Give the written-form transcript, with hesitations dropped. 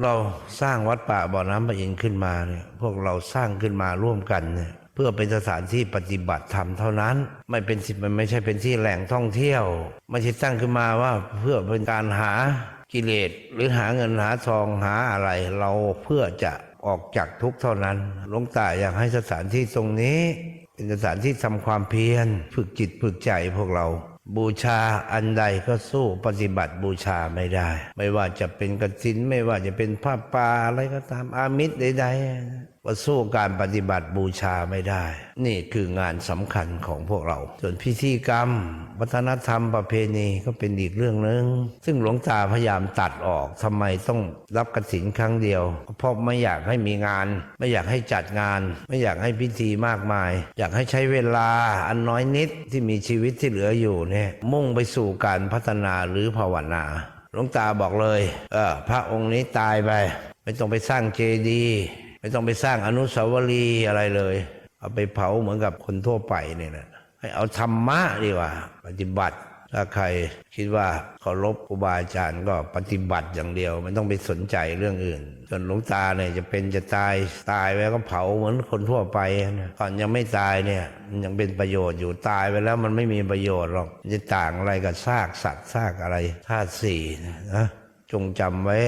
เราสร้างวัดป่าบ่อน้ำพระอินทร์ขึ้นมาเนี่ยพวกเราสร้างขึ้นมาร่วมกันเนี่ยเพื่อเป็นสถานที่ปฏิบัติธรรมเท่านั้นมันไม่ใช่เป็นที่แหล่งท่องเที่ยวไม่ใช่ตั้งขึ้นมาว่าเพื่อเป็นการหากิเลสหรือหาเงินหาทองหาอะไรเราเพื่อจะออกจากทุกข์เท่านั้นหลวงตาอยากให้สถานที่ตรงนี้เป็นสถานที่ทำความเพียรฝึกจิตฝึกใจพวกเราบูชาอันใดก็สู้ปฏิบัติบูชาไม่ได้ไม่ว่าจะเป็นกฐินไม่ว่าจะเป็นผ้าป่าอะไรก็ตามอามิสใดๆก็สู้การปฏิบัติบูชาไม่ได้นี่คืองานสำคัญของพวกเราส่วนพิธีกรรมวัฒนธรรมประเพณีก็เป็นอีกเรื่องนึงซึ่งหลวงตาพยายามตัดออกทำไมต้องรับกฐินครั้งเดียวเพราะไม่อยากให้มีงานไม่อยากให้จัดงานไม่อยากให้พิธีมากมายอยากให้ใช้เวลาอันน้อยนิดที่มีชีวิตที่เหลืออยู่เนี่ยมุ่งไปสู่การพัฒนาหรือภาวนาหลวงตาบอกเลยพระองค์นี้ตายไปไม่ต้องไปสร้างเจดีย์ไม่ต้องไปสร้างอนุสาวรีย์อะไรเลยเอาไปเผาเหมือนกับคนทั่วไปเนี่ยนะให้เอาธรรมะดีกว่าปฏิบัติถ้าใครคิดว่าเคารพครูบาอาจารย์ก็ปฏิบัติอย่างเดียวไม่ต้องไปสนใจเรื่องอื่นส่วนหลวงตาเนี่ยจะเป็นจะตายไปก็เผาเหมือนคนทั่วไปนะก่อนยังไม่ตายเนี่ยมันยังเป็นประโยชน์อยู่ตายไปแล้วมันไม่มีประโยชน์หรอกจะต่างอะไรกับซากสัตว์ซากอะไรธาตุสี่นะจงจำไว้